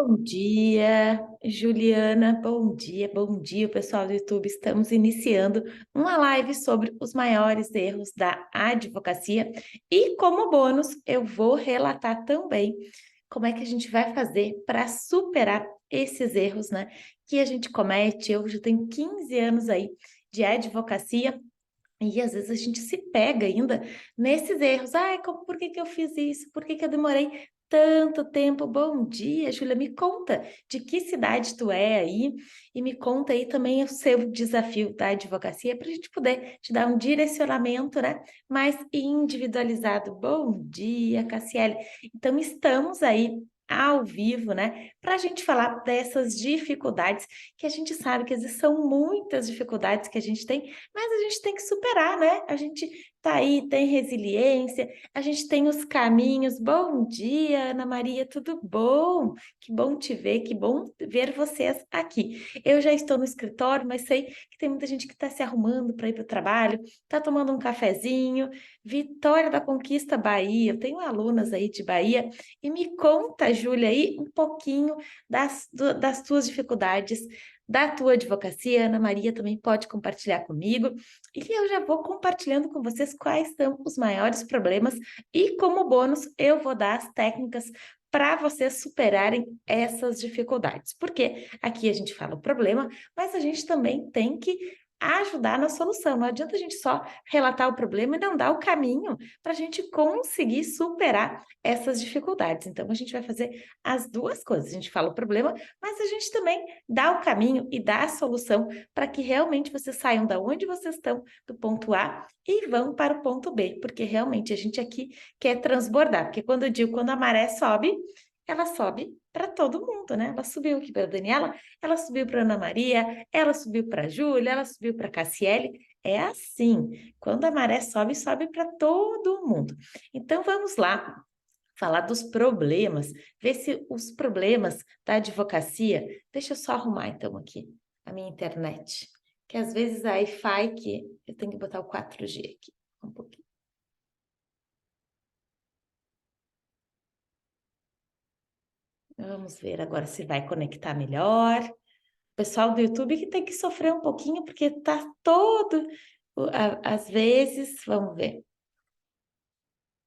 Bom dia, Juliana. Bom dia, pessoal do YouTube. Estamos iniciando uma live sobre os maiores erros da advocacia e, como bônus, eu vou relatar também como é que a gente vai fazer para superar esses erros, né, que a gente comete. Eu já tenho 15 anos aí de advocacia. E às vezes a gente se pega ainda nesses erros. Ai, por que que eu fiz isso? Por que que eu demorei tanto tempo? Bom dia, Júlia. Me conta de que cidade tu é aí e me conta aí também o seu desafio da advocacia para a gente poder te dar um direcionamento, né, mais individualizado. Bom dia, Cassiele. Então, estamos aí ao vivo, né, para a gente falar dessas dificuldades que a gente sabe que são muitas dificuldades que a gente tem, mas a gente tem que superar, né? A gente tá aí, tem resiliência, a gente tem os caminhos. Bom dia, Ana Maria, tudo bom? Que bom te ver, que bom ver vocês aqui. Eu já estou no escritório, mas sei que tem muita gente que está se arrumando para ir para o trabalho, está tomando um cafezinho. Vitória da Conquista, Bahia. Eu tenho alunas aí de Bahia. E me conta, Júlia, aí um pouquinho das tuas dificuldades da tua advocacia. Ana Maria também pode compartilhar comigo. E eu já vou compartilhando com vocês quais são os maiores problemas e, como bônus, eu vou dar as técnicas para vocês superarem essas dificuldades. Porque aqui a gente fala o problema, mas a gente também tem que ajudar na solução. Não adianta a gente só relatar o problema e não dar o caminho para a gente conseguir superar essas dificuldades. Então, a gente vai fazer as duas coisas. A gente fala o problema, mas a gente também dá o caminho e dá a solução para que realmente vocês saiam da onde vocês estão, do ponto A, e vão para o ponto B, porque realmente a gente aqui quer transbordar, porque quando eu digo quando a maré sobe, ela sobe para todo mundo, né? Ela subiu aqui para a Daniela, ela subiu para Ana Maria, ela subiu para a Júlia, ela subiu para a Cassiele. É assim, quando a maré sobe, sobe para todo mundo. Então vamos lá falar dos problemas, ver se os problemas da advocacia. Deixa eu só arrumar então aqui a minha internet, que às vezes a Wi-Fi que eu tenho que botar o 4G aqui, um pouquinho. Vamos ver agora se vai conectar melhor. O pessoal do YouTube que tem que sofrer um pouquinho, porque tá todo, às vezes, vamos ver.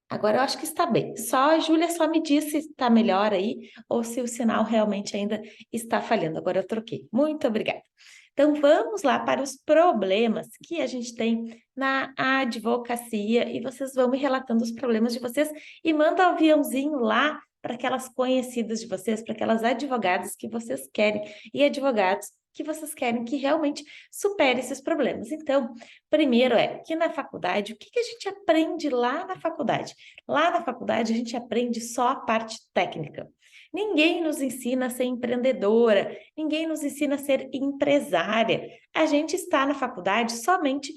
Agora eu acho que está bem. Só a Júlia só me diz se está melhor aí ou se o sinal realmente ainda está falhando. Agora eu troquei. Muito obrigada. Então vamos lá para os problemas que a gente tem na advocacia e vocês vão me relatando os problemas de vocês e manda um aviãozinho lá para aquelas conhecidas de vocês, para aquelas advogadas que vocês querem e advogados que vocês querem que realmente supere esses problemas. Então, primeiro é que na faculdade, o que que a gente aprende lá na faculdade? Lá na faculdade a gente aprende só a parte técnica. Ninguém nos ensina a ser empreendedora, ninguém nos ensina a ser empresária. A gente está na faculdade somente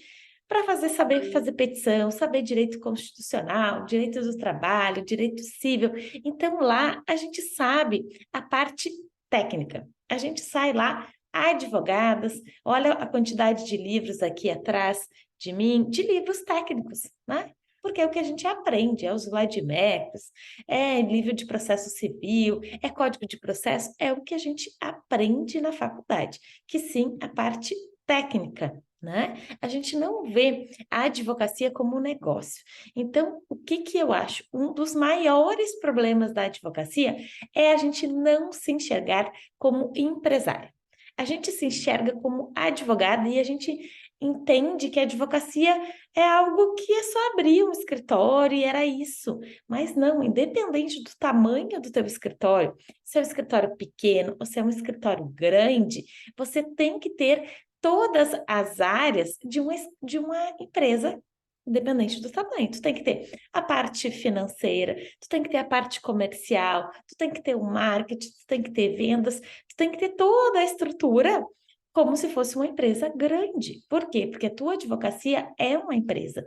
para saber fazer petição, saber direito constitucional, direito do trabalho, direito civil. Então lá a gente sabe a parte técnica. A gente sai lá advogadas, olha a quantidade de livros aqui atrás de mim, de livros técnicos, né? Porque é o que a gente aprende, é os vadimécums, é livro de processo civil, é código de processo, é o que a gente aprende na faculdade, que sim, a parte técnica, né? A gente não vê a advocacia como um negócio. Então, o que que eu acho? Um dos maiores problemas da advocacia é a gente não se enxergar como empresário. A gente se enxerga como advogada e a gente entende que a advocacia é algo que é só abrir um escritório e era isso. Mas não, independente do tamanho do teu escritório, se é um escritório pequeno ou se é um escritório grande, você tem que ter todas as áreas de uma empresa, independente do tamanho. Tu tem que ter a parte financeira, tu tem que ter a parte comercial, tu tem que ter o marketing, tu tem que ter vendas, tu tem que ter toda a estrutura como se fosse uma empresa grande. Por quê? Porque a tua advocacia é uma empresa,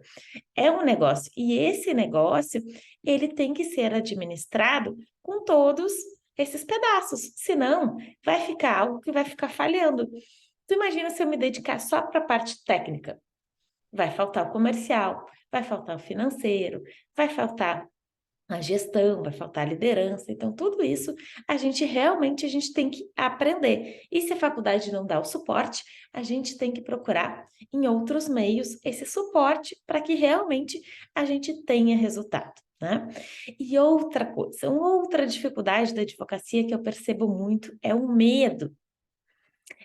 é um negócio. E esse negócio, ele tem que ser administrado com todos esses pedaços. Senão, vai ficar algo que vai ficar falhando. Tu imagina se eu me dedicar só para a parte técnica? Vai faltar o comercial, vai faltar o financeiro, vai faltar a gestão, vai faltar a liderança. Então, tudo isso a gente tem que aprender. E se a faculdade não dá o suporte, a gente tem que procurar em outros meios esse suporte para que realmente a gente tenha resultado, né? E outra coisa, uma outra dificuldade da advocacia que eu percebo muito é o medo.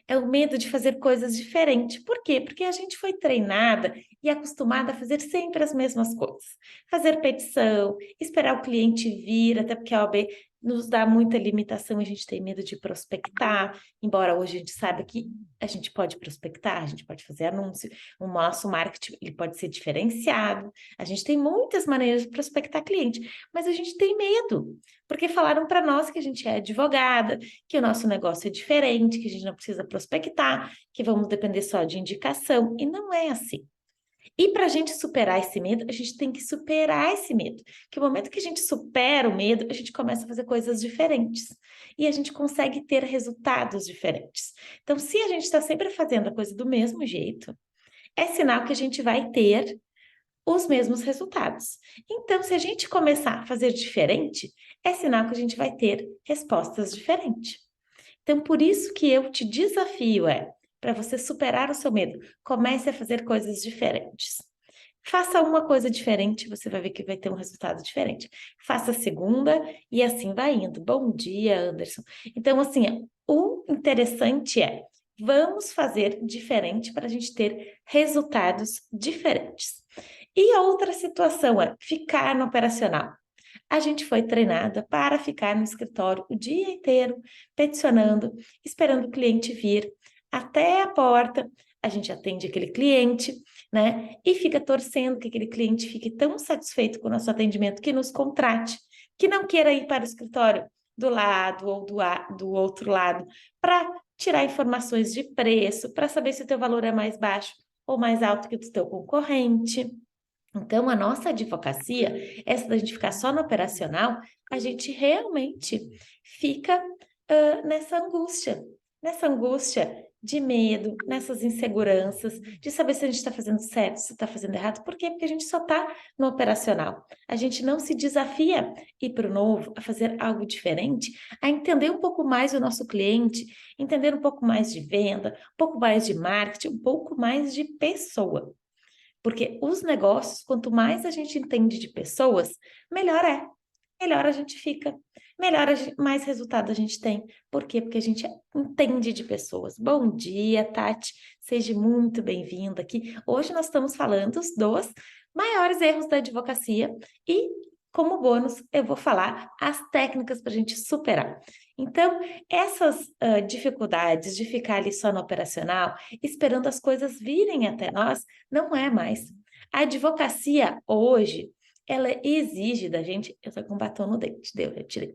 É o medo de fazer coisas diferentes. Por quê? Porque a gente foi treinada e acostumada a fazer sempre as mesmas coisas. Fazer petição, esperar o cliente vir, até porque a OAB nos dá muita limitação, a gente tem medo de prospectar, embora hoje a gente saiba que a gente pode prospectar, a gente pode fazer anúncio, o nosso marketing ele pode ser diferenciado, a gente tem muitas maneiras de prospectar cliente, mas a gente tem medo, porque falaram para nós que a gente é advogada, que o nosso negócio é diferente, que a gente não precisa prospectar, que vamos depender só de indicação, e não é assim. E para a gente superar esse medo, a gente tem que superar esse medo. Que o momento que a gente supera o medo, a gente começa a fazer coisas diferentes. E a gente consegue ter resultados diferentes. Então, se a gente está sempre fazendo a coisa do mesmo jeito, é sinal que a gente vai ter os mesmos resultados. Então, se a gente começar a fazer diferente, é sinal que a gente vai ter respostas diferentes. Então, por isso que eu te desafio para você superar o seu medo, comece a fazer coisas diferentes. Faça uma coisa diferente, você vai ver que vai ter um resultado diferente. Faça a segunda e assim vai indo. Bom dia, Anderson. Então, assim, o interessante vamos fazer diferente para a gente ter resultados diferentes. E a outra situação é ficar no operacional. A gente foi treinada para ficar no escritório o dia inteiro, peticionando, esperando o cliente vir até a porta. A gente atende aquele cliente, né? E fica torcendo que aquele cliente fique tão satisfeito com o nosso atendimento que nos contrate, que não queira ir para o escritório do lado ou do outro lado para tirar informações de preço, para saber se o teu valor é mais baixo ou mais alto que o do teu concorrente. Então, a nossa advocacia, essa da gente ficar só no operacional, a gente realmente fica nessa angústia de medo, nessas inseguranças, de saber se a gente está fazendo certo, se está fazendo errado. Por quê? Porque a gente só está no operacional. A gente não se desafia a ir para o novo, a fazer algo diferente, a entender um pouco mais o nosso cliente, entender um pouco mais de venda, um pouco mais de marketing, um pouco mais de pessoa. Porque os negócios, quanto mais a gente entende de pessoas, melhor é. Melhor a gente fica. Mais resultado a gente tem. Por quê? Porque a gente entende de pessoas. Bom dia, Tati. Seja muito bem-vinda aqui. Hoje nós estamos falando dos maiores erros da advocacia e, como bônus, eu vou falar as técnicas para a gente superar. Então, essas dificuldades de ficar ali só no operacional, esperando as coisas virem até nós, não é mais. A advocacia hoje, ela exige da gente. Eu tô com batom no dente, eu tirei.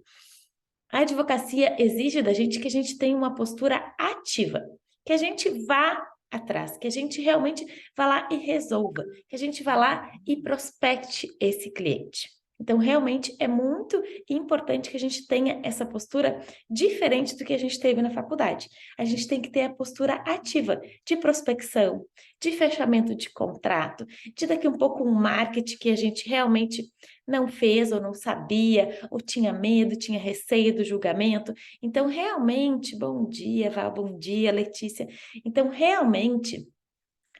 A advocacia exige da gente que a gente tenha uma postura ativa, que a gente vá atrás, que a gente realmente vá lá e resolva, que a gente vá lá e prospecte esse cliente. Então, realmente é muito importante que a gente tenha essa postura diferente do que a gente teve na faculdade. A gente tem que ter a postura ativa de prospecção, de fechamento de contrato, de daqui um pouco um marketing que a gente realmente não fez ou não sabia, ou tinha medo, tinha receio do julgamento. Então, realmente, bom dia, Val, bom dia, Letícia. Então, realmente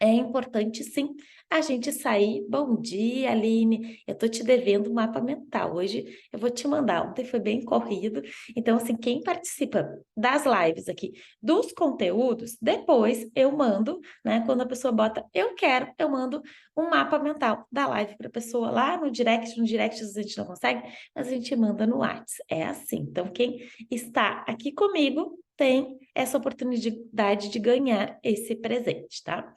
é importante, sim, a gente sair. Bom dia, Aline. Eu tô te devendo um mapa mental. Hoje eu vou te mandar. Ontem foi bem corrido. Então, assim, quem participa das lives aqui, dos conteúdos, depois eu mando, né? Quando a pessoa bota eu quero, eu mando um mapa mental da live para a pessoa lá no direct. No direct a gente não consegue, mas a gente manda no WhatsApp. É assim. Então, quem está aqui comigo tem essa oportunidade de ganhar esse presente, tá?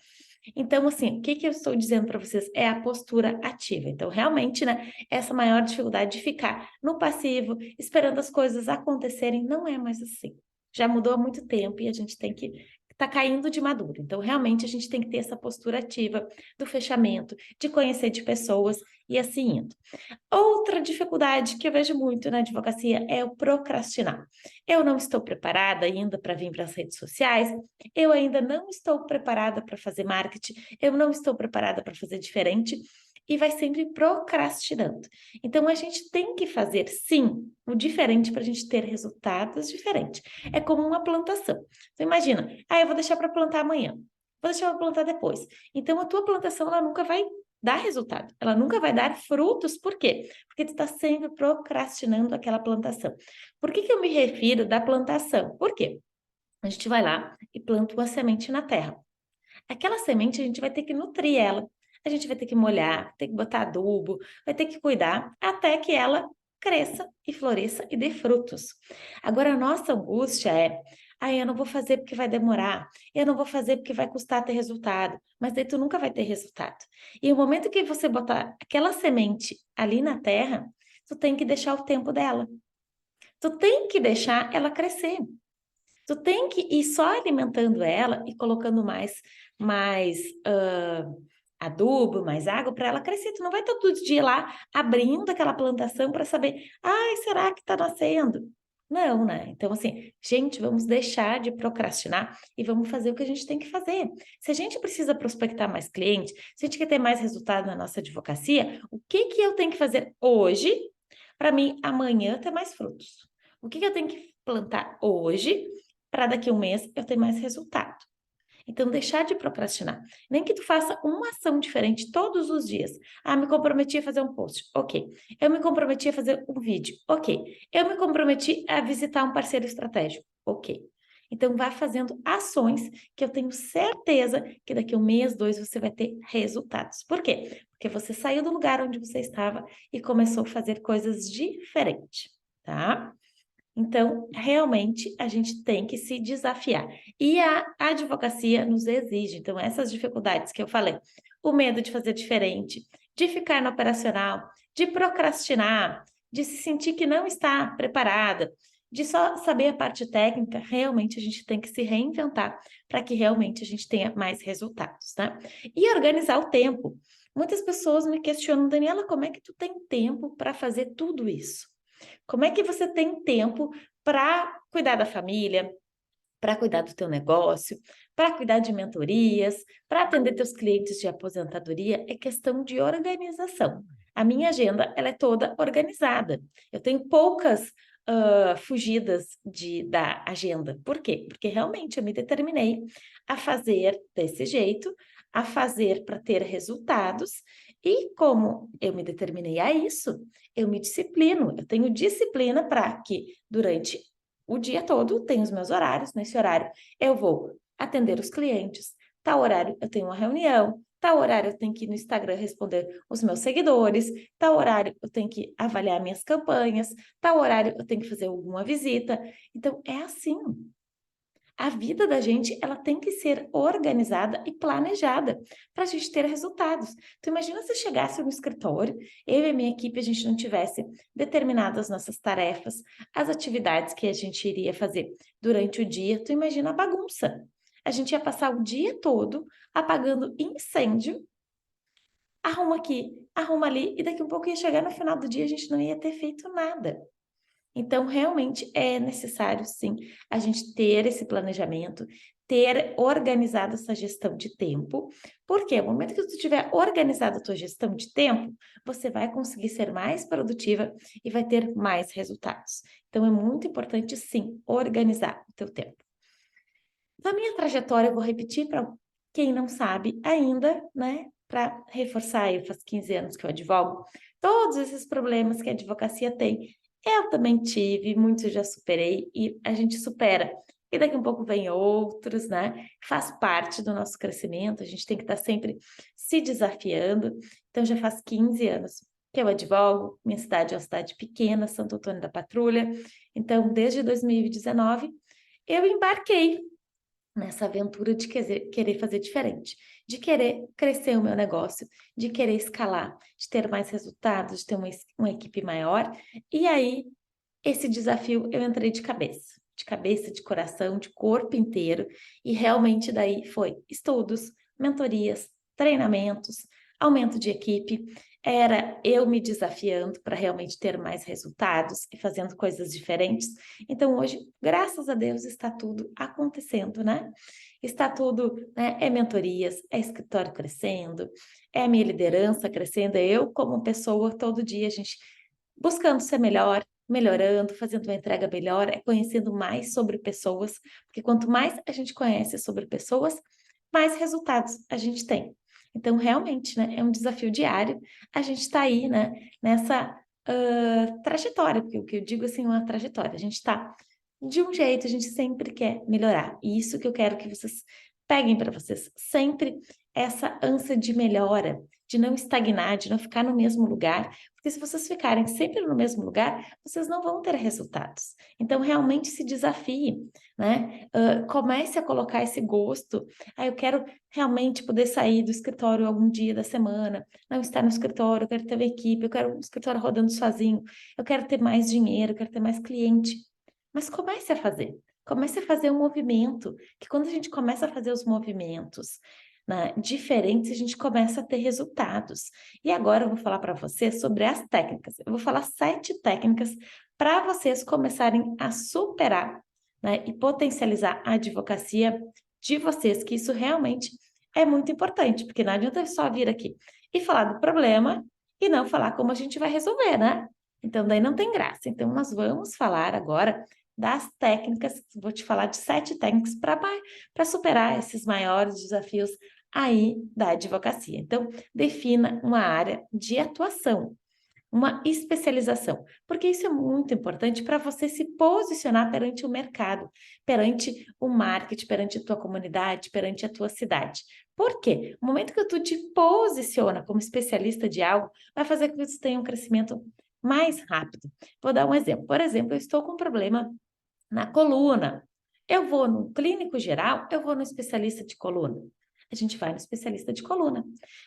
Então, assim, o que que eu estou dizendo para vocês? É a postura ativa. Então, realmente, né, essa maior dificuldade de ficar no passivo, esperando as coisas acontecerem, não é mais assim. Já mudou há muito tempo e a gente tem que tá caindo de maduro. Então, realmente, a gente tem que ter essa postura ativa do fechamento, de conhecer de pessoas e assim indo. Outra dificuldade que eu vejo muito na advocacia é o procrastinar. Eu não estou preparada ainda para vir para as redes sociais, eu ainda não estou preparada para fazer marketing, eu não estou preparada para fazer diferente. e vai sempre procrastinando. Então, a gente tem que fazer, sim, o diferente para a gente ter resultados diferentes. É como uma plantação. Então, imagina, eu vou deixar para plantar amanhã, vou deixar para plantar depois. Então, a tua plantação, ela nunca vai dar resultado, ela nunca vai dar frutos. Por quê? Porque tu está sempre procrastinando aquela plantação. Por que eu me refiro da plantação? Por quê? A gente vai lá e planta uma semente na terra. Aquela semente a gente vai ter que nutrir ela, a gente vai ter que molhar, ter que botar adubo, vai ter que cuidar até que ela cresça e floresça e dê frutos. Agora a nossa angústia é, eu não vou fazer porque vai demorar, eu não vou fazer porque vai custar ter resultado, mas daí tu nunca vai ter resultado. E o momento que você botar aquela semente ali na terra, tu tem que deixar o tempo dela. Tu tem que deixar ela crescer. Tu tem que ir só alimentando ela e colocando mais adubo, mais água para ela crescer. Tu não vai estar todo dia lá abrindo aquela plantação para saber, será que está nascendo? Não, né? Então, assim, gente, vamos deixar de procrastinar e vamos fazer o que a gente tem que fazer. Se a gente precisa prospectar mais clientes, se a gente quer ter mais resultado na nossa advocacia, o que que eu tenho que fazer hoje para mim amanhã ter mais frutos? O que que eu tenho que plantar hoje para daqui a um mês eu ter mais resultado? Então, deixar de procrastinar. Nem que tu faça uma ação diferente todos os dias. Me comprometi a fazer um post. Ok. Eu me comprometi a fazer um vídeo. Ok. Eu me comprometi a visitar um parceiro estratégico. Ok. Então, vá fazendo ações que eu tenho certeza que daqui a um mês, 2, você vai ter resultados. Por quê? Porque você saiu do lugar onde você estava e começou a fazer coisas diferentes, tá? Então, realmente, a gente tem que se desafiar. E a advocacia nos exige. Então, essas dificuldades que eu falei, o medo de fazer diferente, de ficar no operacional, de procrastinar, de se sentir que não está preparada, de só saber a parte técnica, realmente a gente tem que se reinventar para que realmente a gente tenha mais resultados, tá? E organizar o tempo. Muitas pessoas me questionam, Daniela, como é que tu tem tempo para fazer tudo isso? Como é que você tem tempo para cuidar da família, para cuidar do teu negócio, para cuidar de mentorias, para atender teus clientes de aposentadoria? É questão de organização. A minha agenda, ela é toda organizada. Eu tenho poucas fugidas da agenda. Por quê? Porque realmente eu me determinei a fazer desse jeito, a fazer para ter resultados, e como eu me determinei a isso, eu me disciplino, eu tenho disciplina para que durante o dia todo tenho os meus horários, nesse horário eu vou atender os clientes, tal horário eu tenho uma reunião, tal horário eu tenho que ir no Instagram responder os meus seguidores, tal horário eu tenho que avaliar minhas campanhas, tal horário eu tenho que fazer alguma visita. Então, é assim. A vida da gente, ela tem que ser organizada e planejada para a gente ter resultados. Então, imagina se chegasse no escritório, eu e a minha equipe, a gente não tivesse determinado as nossas tarefas, as atividades que a gente iria fazer durante o dia. Tu imagina a bagunça. A gente ia passar o dia todo apagando incêndio, arruma aqui, arruma ali, e daqui a pouco ia chegar no final do dia, a gente não ia ter feito nada. Então, realmente é necessário, sim, a gente ter esse planejamento, ter organizado essa gestão de tempo, porque no momento que tu tiver organizado a tua gestão de tempo, você vai conseguir ser mais produtiva e vai ter mais resultados. Então, é muito importante, sim, organizar o teu tempo. Na minha trajetória, eu vou repetir para quem não sabe ainda, né, para reforçar, eu faço 15 anos que eu advogo, todos esses problemas que a advocacia tem, eu também tive, muitos já superei e a gente supera. E daqui a um pouco vem outros, né? Faz parte do nosso crescimento, a gente tem que estar sempre se desafiando. Então, já faz 15 anos que eu advogo, minha cidade é uma cidade pequena, Santo Antônio da Patrulha. Então, desde 2019, eu embarquei nessa aventura de querer fazer diferente, de querer crescer o meu negócio, de querer escalar, de ter mais resultados, de ter uma equipe maior. E aí, esse desafio eu entrei de cabeça, de coração, de corpo inteiro, e realmente daí foi estudos, mentorias, treinamentos, aumento de equipe, era eu me desafiando para realmente ter mais resultados e fazendo coisas diferentes. Então, hoje, graças a Deus, está tudo acontecendo, né? Está tudo, né? É mentorias, é escritório crescendo, é a minha liderança crescendo, é eu como pessoa, todo dia a gente buscando ser melhor, melhorando, fazendo uma entrega melhor, é conhecendo mais sobre pessoas, porque quanto mais a gente conhece sobre pessoas, mais resultados a gente tem. Então, realmente, né, é um desafio diário. A gente está aí, né, nessa trajetória, porque o que eu digo assim, uma trajetória. A gente está de um jeito, a gente sempre quer melhorar. E isso que eu quero que vocês peguem para vocês. Sempre essa ânsia de melhora, de não estagnar, de não ficar no mesmo lugar. Porque se vocês ficarem sempre no mesmo lugar, vocês não vão ter resultados. Então, realmente se desafie, né? Comece a colocar esse gosto. Ah, eu quero realmente poder sair do escritório algum dia da semana, não estar no escritório, eu quero ter uma equipe, eu quero um escritório rodando sozinho, eu quero ter mais dinheiro, eu quero ter mais cliente. Mas comece a fazer um movimento, que quando a gente começa a fazer os movimentos, né, diferentes, a gente começa a ter resultados. E agora eu vou falar para vocês sobre as técnicas. Eu vou falar 7 técnicas para vocês começarem a superar, né, e potencializar a advocacia de vocês, que isso realmente é muito importante, porque não adianta só vir aqui e falar do problema e não falar como a gente vai resolver, né? Então, daí não tem graça. Então, nós vamos falar agora das técnicas, vou te falar de 7 técnicas para superar esses maiores desafios aí da advocacia. Então, defina uma área de atuação, uma especialização, porque isso é muito importante para você se posicionar perante o mercado, perante o marketing, perante a tua comunidade, perante a tua cidade. Por quê? O momento que tu te posiciona como especialista de algo, vai fazer com que você tenha um crescimento mais rápido. Vou dar um exemplo. Por exemplo, eu estou com um problema na coluna. Eu vou no clínico geral, eu vou no especialista de coluna. A gente vai no especialista de coluna.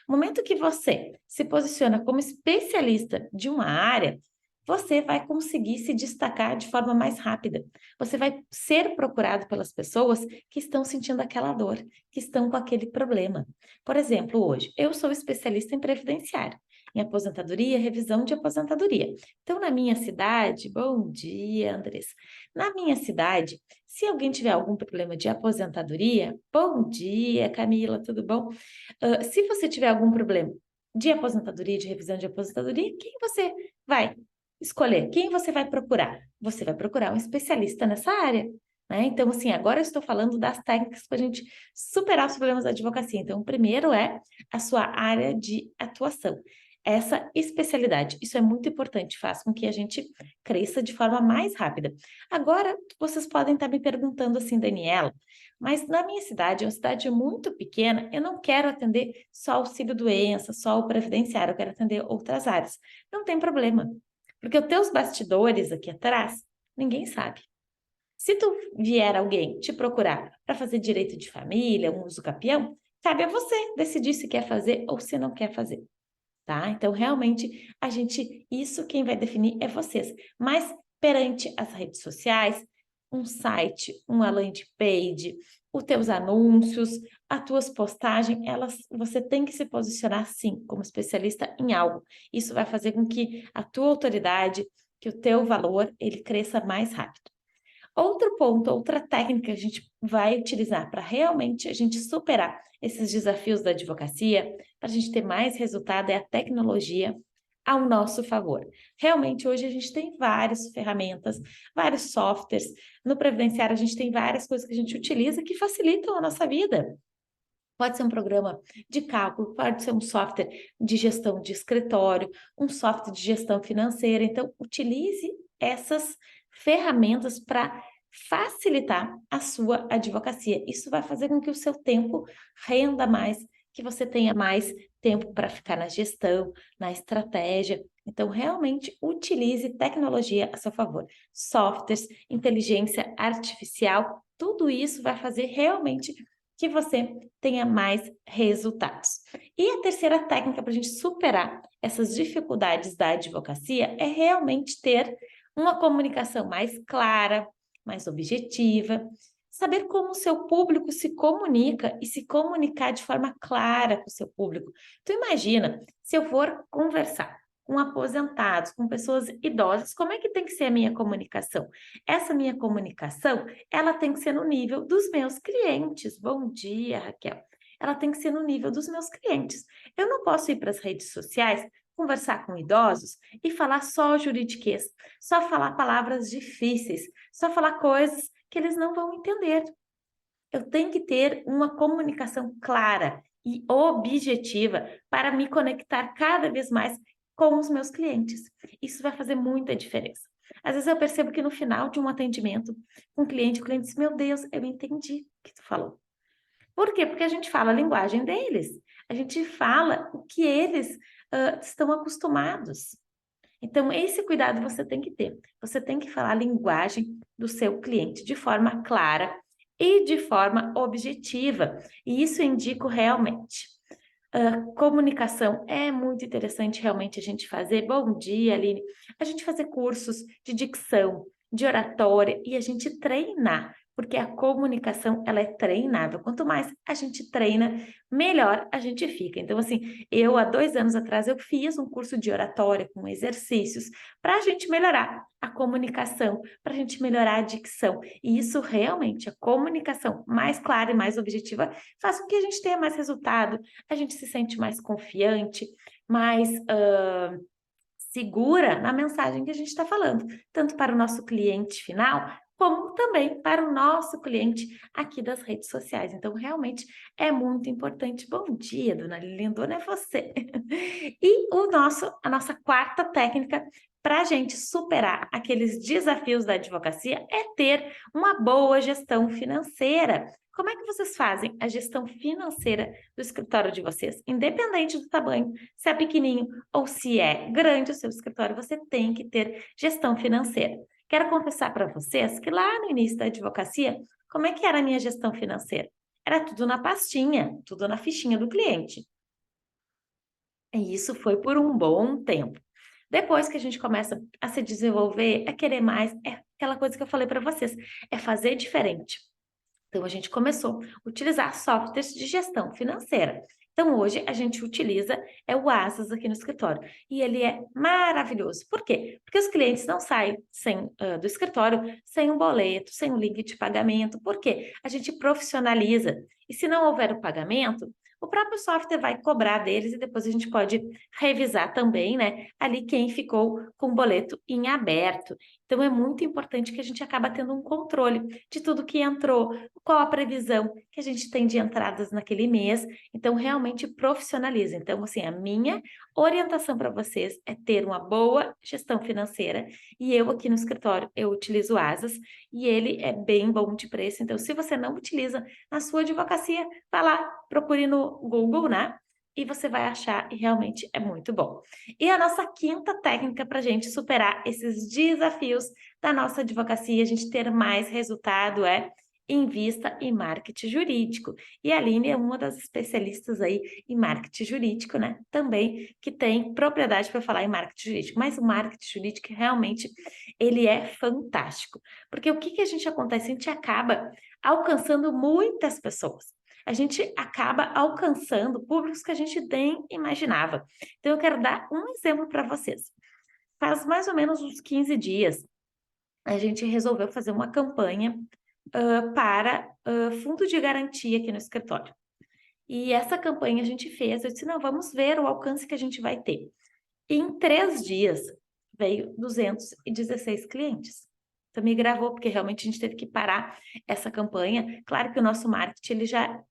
No momento que você se posiciona como especialista de uma área, você vai conseguir se destacar de forma mais rápida. Você vai ser procurado pelas pessoas que estão sentindo aquela dor, que estão com aquele problema. Por exemplo, hoje, eu sou especialista em previdenciário, em aposentadoria, revisão de aposentadoria. Então, na minha cidade, bom dia, Andressa. Na minha cidade, se alguém tiver algum problema de aposentadoria, bom dia, Camila, tudo bom? Se você tiver algum problema de aposentadoria, de revisão de aposentadoria, quem você vai escolher? Quem você vai procurar? Você vai procurar um especialista nessa área, né? Então, assim, agora eu estou falando das técnicas para a gente superar os problemas da advocacia. Então, o primeiro é a sua área de atuação. Essa especialidade, isso é muito importante, faz com que a gente cresça de forma mais rápida. Agora, vocês podem estar me perguntando assim, Daniela, mas na minha cidade, é uma cidade muito pequena, eu não quero atender só auxílio-doença, só o previdenciário, eu quero atender outras áreas. Não tem problema, porque os teus bastidores aqui atrás, ninguém sabe. Se tu vier alguém te procurar para fazer direito de família, um uso capião, cabe a você decidir se quer fazer ou se não quer fazer. Tá? Então, realmente, isso quem vai definir é vocês. Mas perante as redes sociais, um site, uma landing page, os teus anúncios, as tuas postagens, você tem que se posicionar sim, como especialista em algo. Isso vai fazer com que a tua autoridade, que o teu valor, ele cresça mais rápido. Outro ponto, outra técnica que a gente vai utilizar para realmente a gente superar esses desafios da advocacia, para a gente ter mais resultado, é a tecnologia ao nosso favor. Realmente, hoje a gente tem várias ferramentas, vários softwares. No Previdenciário, a gente tem várias coisas que a gente utiliza que facilitam a nossa vida. Pode ser um programa de cálculo, pode ser um software de gestão de escritório, um software de gestão financeira. Então, utilize essas ferramentas para facilitar a sua advocacia. Isso vai fazer com que o seu tempo renda mais, que você tenha mais tempo para ficar na gestão, na estratégia. Então, realmente utilize tecnologia a seu favor. Softwares, inteligência artificial, tudo isso vai fazer realmente que você tenha mais resultados. E a terceira técnica para a gente superar essas dificuldades da advocacia é realmente ter uma comunicação mais clara, mais objetiva. saber como o seu público se comunica e se comunicar de forma clara com o seu público. Então, imagina, se eu for conversar com aposentados, com pessoas idosas, como é que tem que ser a minha comunicação? Essa minha comunicação, ela tem que ser no nível dos meus clientes. Bom dia, Raquel. Ela tem que ser no nível dos meus clientes. Eu não posso ir para as redes sociais, conversar com idosos e falar só juridiquês, só falar palavras difíceis, só falar coisas que eles não vão entender. Eu tenho que ter uma comunicação clara e objetiva para me conectar cada vez mais com os meus clientes. Isso vai fazer muita diferença. Às vezes eu percebo que no final de um atendimento com um cliente, o cliente diz: meu Deus, eu entendi o que tu falou. Por quê? Porque a gente fala a linguagem deles. A gente fala o que eles estão acostumados. Então, esse cuidado você tem que ter. Você tem que falar a linguagem do seu cliente de forma clara e de forma objetiva. E isso eu indico realmente. Comunicação é muito interessante realmente a gente fazer. Bom dia, Aline. A gente fazer cursos de dicção, de oratória e a gente treinar, porque a comunicação ela é treinável. Quanto mais a gente treina, melhor a gente fica. Então, assim, eu há 2 anos atrás eu fiz um curso de oratória com exercícios para a gente melhorar a comunicação, para a gente melhorar a dicção. E isso realmente, a comunicação mais clara e mais objetiva, faz com que a gente tenha mais resultado, a gente se sente mais confiante, mais segura na mensagem que a gente está falando, tanto para o nosso cliente final, como também para o nosso cliente aqui das redes sociais. Então, realmente é muito importante. Bom dia, dona Lindona, é você. E a nossa quarta técnica para a gente superar aqueles desafios da advocacia é ter uma boa gestão financeira. Como é que vocês fazem a gestão financeira do escritório de vocês? Independente do tamanho, se é pequenininho ou se é grande o seu escritório, você tem que ter gestão financeira. Quero confessar para vocês que lá no início da advocacia, como é que era a minha gestão financeira? Era tudo na pastinha, tudo na fichinha do cliente. E isso foi por um bom tempo. Depois que a gente começa a se desenvolver, a querer mais, é aquela coisa que eu falei para vocês, é fazer diferente. Então, a gente começou a utilizar softwares de gestão financeira. Então, hoje, a gente utiliza o Asas aqui no escritório. E ele é maravilhoso. Por quê? Porque os clientes não saem do escritório sem um boleto, sem um link de pagamento. Por quê? A gente profissionaliza. E se não houver o pagamento, o próprio software vai cobrar deles e depois a gente pode revisar também, né? Ali quem ficou com o boleto em aberto. Então, é muito importante que a gente acaba tendo um controle de tudo que entrou, qual a previsão que a gente tem de entradas naquele mês. Então, realmente profissionaliza. Então, assim, a minha orientação para vocês é ter uma boa gestão financeira. E eu aqui no escritório, eu utilizo o Asas e ele é bem bom de preço. Então, se você não utiliza na sua advocacia, vá lá, procure no Google, né? E você vai achar e realmente é muito bom. E a nossa quinta técnica para a gente superar esses desafios da nossa advocacia, a gente ter mais resultado é invista em marketing jurídico. E a Aline é uma das especialistas aí em marketing jurídico, né? Também que tem propriedade para falar em marketing jurídico. Mas o marketing jurídico realmente ele é fantástico. Porque o que a gente acontece? A gente acaba alcançando muitas pessoas. A gente acaba alcançando públicos que a gente nem imaginava. Então, eu quero dar um exemplo para vocês. Faz mais ou menos uns 15 dias, a gente resolveu fazer uma campanha para fundo de garantia aqui no escritório. E essa campanha a gente fez, eu disse, não, vamos ver o alcance que a gente vai ter. E em 3 dias, veio 216 clientes. Então, me gravou, porque realmente a gente teve que parar essa campanha. Claro que o nosso marketing, ele já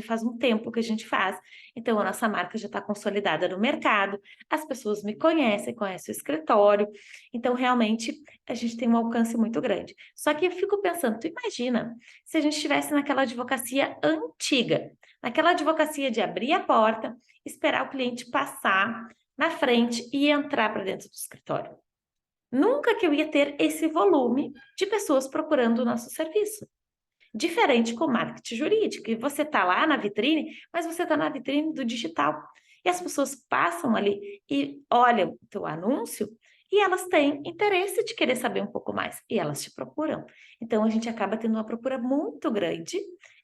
faz um tempo que a gente faz. Então, a nossa marca já está consolidada no mercado. As pessoas me conhecem, conhecem o escritório. Então, realmente, a gente tem um alcance muito grande. Só que eu fico pensando, tu imagina, se a gente estivesse naquela advocacia antiga, naquela advocacia de abrir a porta, esperar o cliente passar na frente e entrar para dentro do escritório. Nunca que eu ia ter esse volume de pessoas procurando o nosso serviço. Diferente com o marketing jurídico, que você está lá na vitrine, mas você está na vitrine do digital. E as pessoas passam ali e olham o teu anúncio e elas têm interesse de querer saber um pouco mais, e elas te procuram. Então, a gente acaba tendo uma procura muito grande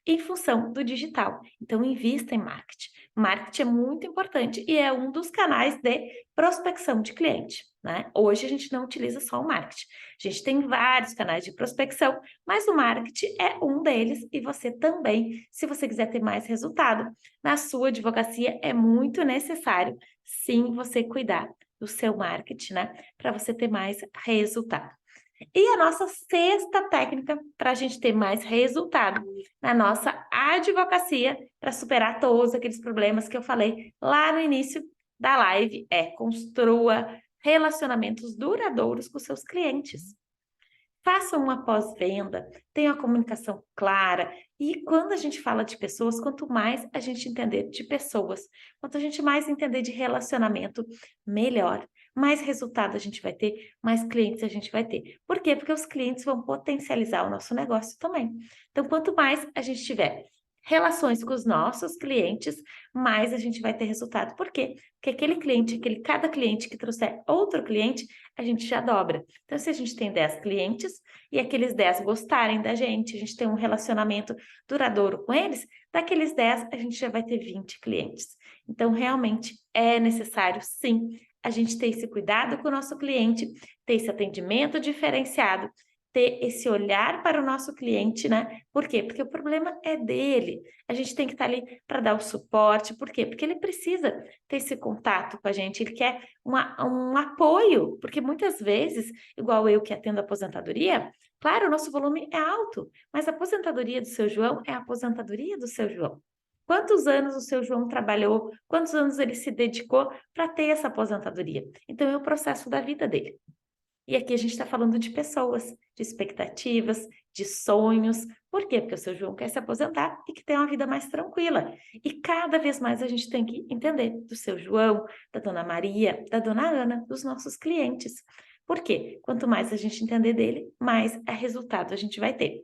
em função do digital. Então, invista em marketing. Marketing é muito importante e é um dos canais de prospecção de cliente, né? Hoje a gente não utiliza só o marketing. A gente tem vários canais de prospecção, mas o marketing é um deles e você também, se você quiser ter mais resultado na sua advocacia, é muito necessário, sim, você cuidar do seu marketing, né? Para você ter mais resultado. E a nossa sexta técnica para a gente ter mais resultado na nossa advocacia, para superar todos aqueles problemas que eu falei lá no início da live, é construa relacionamentos duradouros com seus clientes. Faça uma pós-venda, tenha uma comunicação clara. E quando a gente fala de pessoas, quanto mais a gente entender de pessoas, quanto a gente mais entender de relacionamento, melhor. Mais resultado a gente vai ter, mais clientes a gente vai ter. Por quê? Porque os clientes vão potencializar o nosso negócio também. Então, quanto mais a gente tiver relações com os nossos clientes, mais a gente vai ter resultado. Por quê? Porque aquele cliente, cada cliente que trouxer outro cliente, a gente já dobra. Então, se a gente tem 10 clientes e aqueles 10 gostarem da gente, a gente tem um relacionamento duradouro com eles, daqueles 10 a gente já vai ter 20 clientes. Então, realmente é necessário, sim, a gente ter esse cuidado com o nosso cliente, ter esse atendimento diferenciado, ter esse olhar para o nosso cliente, né? Por quê? Porque o problema é dele. A gente tem que estar ali para dar o suporte. Por quê? Porque ele precisa ter esse contato com a gente, ele quer um apoio, porque muitas vezes, igual eu que atendo a aposentadoria, claro, o nosso volume é alto, mas a aposentadoria do seu João é a aposentadoria do seu João. Quantos anos o seu João trabalhou, quantos anos ele se dedicou para ter essa aposentadoria? Então, é o processo da vida dele. E aqui a gente está falando de pessoas, de expectativas, de sonhos. Por quê? Porque o seu João quer se aposentar e que ter uma vida mais tranquila. E cada vez mais a gente tem que entender do seu João, da dona Maria, da dona Ana, dos nossos clientes. Por quê? Quanto mais a gente entender dele, mais resultado a gente vai ter.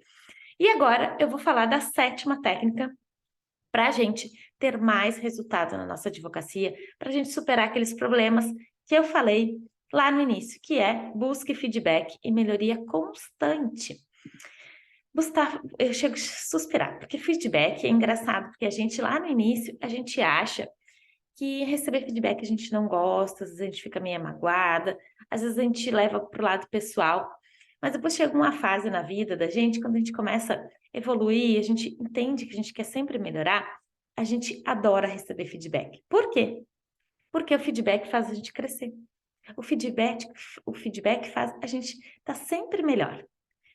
E agora eu vou falar da sétima técnica para a gente ter mais resultado na nossa advocacia, para a gente superar aqueles problemas que eu falei lá no início, que é busque feedback e melhoria constante. Gustavo, eu chego a suspirar, porque feedback é engraçado, porque a gente lá no início, a gente acha que receber feedback a gente não gosta, às vezes a gente fica meio magoada, às vezes a gente leva para o lado pessoal, mas depois chega uma fase na vida da gente, quando a gente começa a evoluir, a gente entende que a gente quer sempre melhorar, a gente adora receber feedback. Por quê? Porque o feedback faz a gente crescer. O feedback faz a gente estar sempre melhor.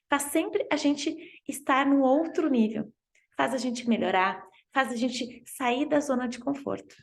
Faz sempre a gente estar no outro nível. Faz a gente melhorar, faz a gente sair da zona de conforto.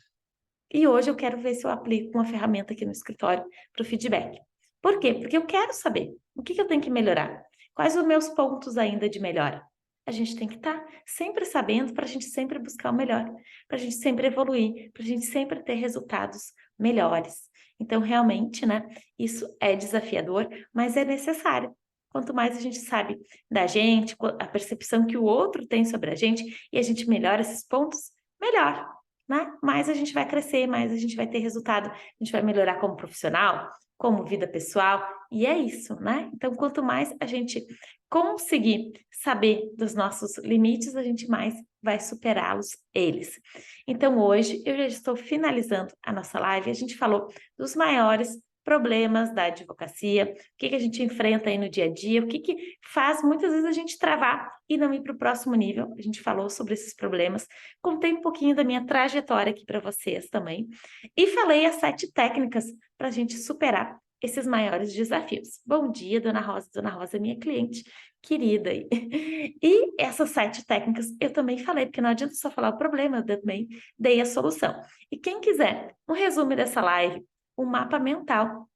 E hoje eu quero ver se eu aplico uma ferramenta aqui no escritório para o feedback. Por quê? Porque eu quero saber o que eu tenho que melhorar. Quais os meus pontos ainda de melhora? A gente tem que estar sempre sabendo para a gente sempre buscar o melhor, para a gente sempre evoluir, para a gente sempre ter resultados melhores. Então, realmente, né, isso é desafiador, mas é necessário. Quanto mais a gente sabe da gente, a percepção que o outro tem sobre a gente, e a gente melhora esses pontos, melhor, né? Mais a gente vai crescer, mais a gente vai ter resultado, a gente vai melhorar como profissional, como vida pessoal, e é isso, né? Então, quanto mais a gente conseguir saber dos nossos limites, a gente mais vai superá-los eles. Então, hoje eu já estou finalizando a nossa live, a gente falou dos maiores problemas da advocacia, o que a gente enfrenta aí no dia a dia, o que faz muitas vezes a gente travar e não ir para o próximo nível. A gente falou sobre esses problemas, contei um pouquinho da minha trajetória aqui para vocês também, e falei as 7 técnicas para a gente superar esses maiores desafios. Bom dia, Dona Rosa. Dona Rosa é minha cliente querida. E essas 7 técnicas eu também falei, porque não adianta só falar o problema, eu também dei a solução. E quem quiser um resumo dessa live, um mapa mental,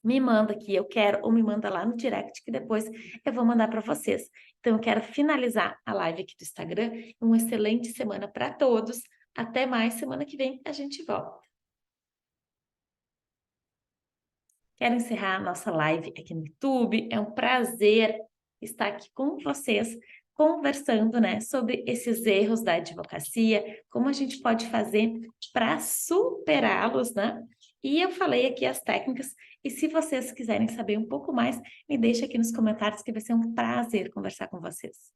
me manda aqui, eu quero, ou me manda lá no direct, que depois eu vou mandar para vocês. Então, eu quero finalizar a live aqui do Instagram. Uma excelente semana para todos. Até mais, semana que vem a gente volta. Quero encerrar a nossa live aqui no YouTube. É um prazer estar aqui com vocês, conversando, né, sobre esses erros da advocacia, como a gente pode fazer para superá-los, né? E eu falei aqui as técnicas, e se vocês quiserem saber um pouco mais, me deixa aqui nos comentários que vai ser um prazer conversar com vocês.